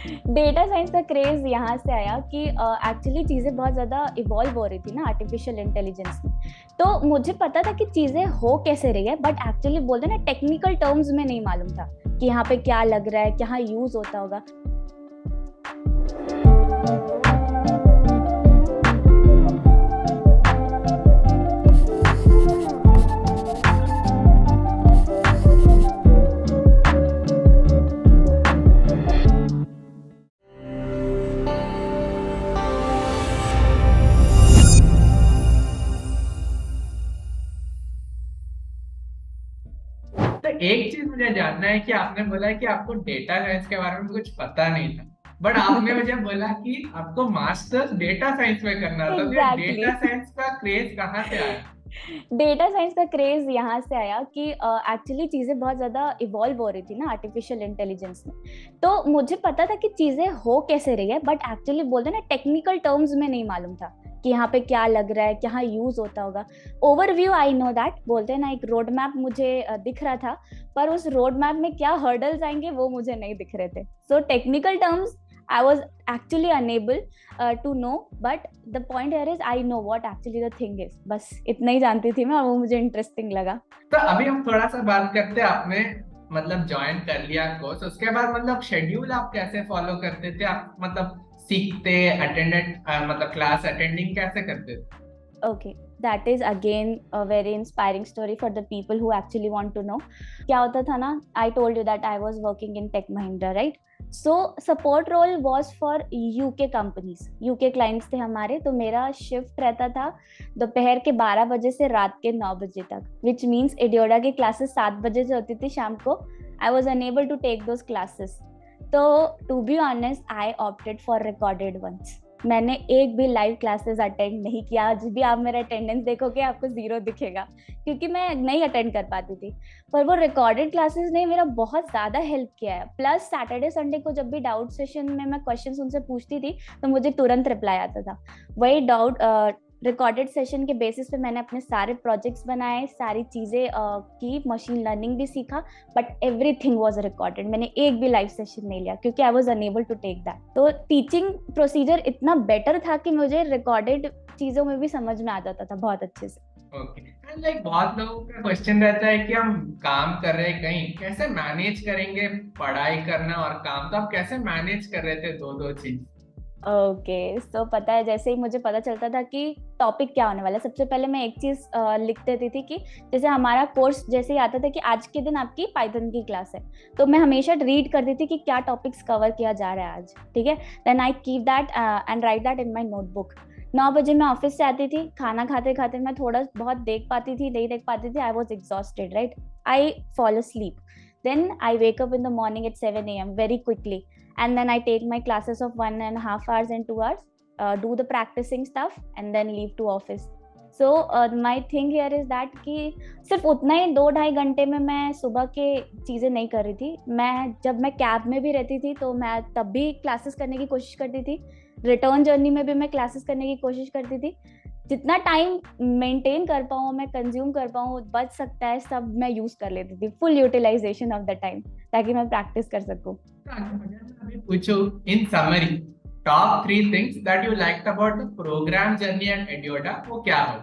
Data science का craze यहाँ से आया कि एक्चुअली चीजें बहुत ज्यादा इवॉल्व हो रही थी ना आर्टिफिशियल इंटेलिजेंस में। तो मुझे पता था कि चीजें हो कैसे रही है, बट एक्चुअली बोलते ना टेक्निकल टर्म्स में नहीं मालूम था कि यहाँ पे क्या लग रहा है, क्या यूज होता होगा। तो एक चीज मुझे जानना है कि आपने बोला कि आपको डेटा साइंस के बारे में कुछ पता नहीं था, बट आपने मुझे बोला कि आपको मास्टर्स डेटा साइंस में करना था, तो ये एग्जैक्टली डेटा साइंस का क्रेज कहाँ से आया? डेटा साइंस का क्रेज यहाँ से आया कि एक्चुअली चीजें बहुत ज्यादा इवॉल्व हो रही थी ना आर्टिफिशियल इंटेलिजेंस में। तो मुझे पता था कि चीजें हो कैसे रही है, बट एक्चुअली बोलते ना टेक्निकल टर्म्स में नहीं मालूम था कि यहाँ पे क्या लग रहा है, क्या यूज होता होगा। ओवरव्यू आई नो दैट, बोलते हैं ना, एक रोड मैप मुझे दिख रहा था, पर उस रोड मैप में क्या हर्डल्स आएंगे वो मुझे नहीं दिख रहे थे। So technical terms I was actually unable to know, but the point here is I know what actually the thing is. बस इतना ही जानती थी मैं, और वो मुझे इंटरेस्टिंग लगा। तो अभी हम थोड़ा सा बात करते हैं, आपने मतलब ज्वाइन कर लिया कोर्स, उसके बाद मतलब शेड्यूल आप कैसे फॉलो करते थे? आप मतलब सीखते, अटेंडेंट मतलब क्लास अटेंडिंग कैसे करते थे? Okay, that is again a very inspiring story for the people who actually want to know. क्या होता था ना, I told you that I was working in Tech Mahindra, right? So support role was for UK companies, UK clients थे हमारे। तो मेरा shift रहता था दोपहर के 12 बजे से रात के 9 बजे तक, which means एडियोडा की क्लासेस 7 बजे से होती थी शाम को। I was unable to take those classes. तो to be honest, I opted for recorded ones. मैंने एक भी लाइव क्लासेस अटेंड नहीं किया। आज भी आप मेरा अटेंडेंस देखोगे आपको जीरो दिखेगा, क्योंकि मैं नहीं अटेंड कर पाती थी। पर वो रिकॉर्डेड क्लासेस ने मेरा बहुत ज्यादा हेल्प किया है। प्लस सैटरडे संडे को जब भी डाउट सेशन में मैं क्वेश्चंस उनसे पूछती थी तो मुझे तुरंत रिप्लाई आता था। वही डाउट रिकॉर्डेड सेशन के बेसिस पे मैंने अपने सारे प्रोजेक्ट्स बनाए, सारी चीजें की, मशीन लर्निंग भी सीखा। But everything was recorded. मैंने एक भी लाइव सेशन नहीं लिया क्योंकि I was unable to take that. तो टीचिंग प्रोसीजर इतना बेटर था कि मुझे रिकॉर्डेड चीजों में भी समझ में आ जाता था बहुत अच्छे से। ओके। एंड लाइक बहुत लोगों का क्वेश्चन रहता है कि हम काम कर रहे हैं कहीं, कैसे मैनेज करेंगे पढ़ाई करना और काम? तो आप कैसे मैनेज कर रहे थे दो दो चीज? ओके, सो पता है, जैसे ही मुझे पता चलता था कि टॉपिक क्या होने वाला है, सबसे पहले मैं एक चीज लिख देती थी कि जैसे हमारा कोर्स जैसे ही आता था कि आज के दिन आपकी पाइथन की क्लास है, तो मैं हमेशा रीड करती थी कि क्या टॉपिक्स कवर किया जा रहा है आज। ठीक है, then I keep that and write that in my notebook. 9 बजे मैं ऑफिस से आती थी, खाना खाते खाते मैं थोड़ा बहुत देख पाती थी, नहीं देख पाती थी, I was exhausted, right? I follow sleep. Then I wake up in the morning at 7 a.m. very quickly, and then I take my classes of 1.5 hours and 2 hours, do the practicing stuff, and then leave to office. So my thing here is that कि सिर्फ उतना ही 2-2.5 घंटे में मैं सुबह के चीज़ें नहीं कर रही थी। मैं जब मैं कैब में भी रहती थी तो मैं तब भी क्लासेस करने की कोशिश करती थी। रिटर्न जर्नी में भी मैं क्लासेस करने की कोशिश करती थी। जितना टाइम मेंटेन कर पाऊँ, मैं कंज्यूम कर पाऊँ, बच सकता है, सब मैं यूज कर लेती थी। Full utilization of the time, ताकि मैं प्रैक्टिस कर सकूँ। तो अगर मैं अभी पूछूं, in summary, top three things that you liked about the program journey at एडियोडा, वो क्या हो?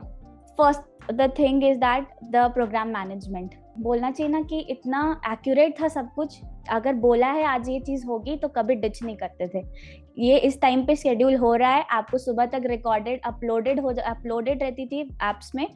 First the thing is that the program management. बोलना चाहिए ना कि इतना एक्यूरेट था सब कुछ। अगर बोला है आज ये चीज होगी तो कभी डिच नहीं करते थे। ये इस टाइम पे शेड्यूल हो रहा है, आपको सुबह तक रिकॉर्डेड अपलोडेड रहती थी एप्स में।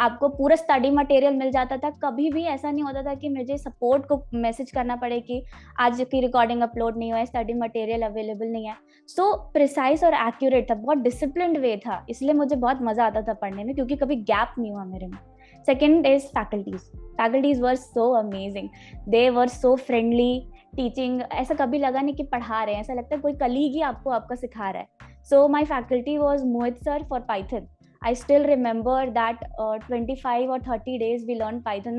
आपको पूरा स्टडी मटेरियल मिल जाता था। कभी भी ऐसा नहीं होता था कि मुझे सपोर्ट को मैसेज करना पड़े कि आज की रिकॉर्डिंग अपलोड नहीं हुआ है, स्टडी मटेरियल अवेलेबल नहीं है। सो प्रिसाइज और एक्यूरेट था, बहुत डिसिप्लिन्ड वे था, इसलिए मुझे बहुत मजा आता था पढ़ने में, क्योंकि कभी गैप नहीं हुआ मेरे में। Second is faculties were so amazing, they were so friendly. Teaching ऐसा कभी लगा नहीं कि पढ़ा रहे हैं, ऐसा लगता है कोई कलीग ही आपको आपका सिखा रहा है। So my faculty was Mohit sir for Python. I still remember that 25 or 30 days we learn Python.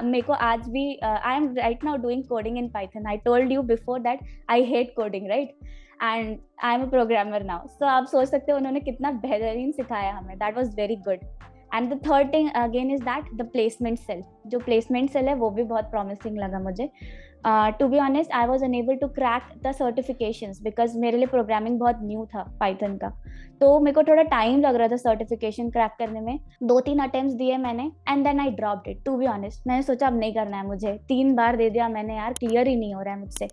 मेरे को आज भी I am right now doing coding in Python. I told you before that I hate coding, right? And I am a programmer now. So आप सोच सकते हो उन्होंने कितना बेहतरीन सिखाया हमें। That was very good. And the third thing again is that the placement cell, जो प्लेसमेंट सेल है वो भी बहुत प्रॉमिसिंग लगा मुझे। To be honest I was unable to crack the certifications because मेरे लिए प्रोग्रामिंग बहुत न्यू था पाइथन का, तो मेरे को थोड़ा टाइम लग रहा था सर्टिफिकेशन क्रैक करने में. 2-3 अटेम्प्ट्स दिए मैंने and then I dropped it. To be honest मैंने सोचा अब नहीं करना है मुझे, 3 बार दे दिया मैंने यार, क्लियर ही नहीं हो रहा है मुझसे.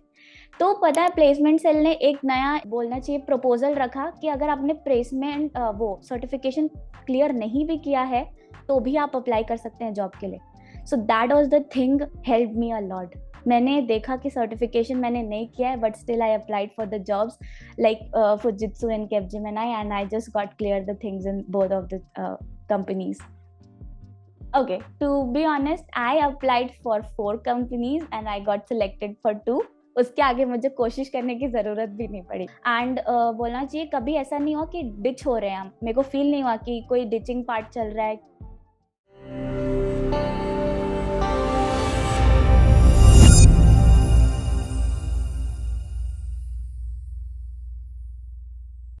तो पता है प्लेसमेंट सेल ने एक नया बोलना चाहिए प्रपोजल रखा कि अगर आपने प्लेसमेंट वो सर्टिफिकेशन क्लियर नहीं भी किया है तो भी आप अप्लाई कर सकते हैं जॉब के लिए. So that was the thing help me a lot. मैंने देखा कि सर्टिफिकेशन मैंने नहीं किया है but still I applied for the jobs like Fujitsu and Capgemini and I just got clear the things in both of the companies. Okay, to be honest I applied for 4 companies and I got selected for 2. उसके आगे मुझे कोशिश करने की जरूरत भी नहीं पड़ी. एंड बोलना चाहिए कभी ऐसा नहीं हुआ कि डिच हो रहे हैं हम. मेरे को फील नहीं हुआ कि कोई डिचिंग पार्ट चल रहा है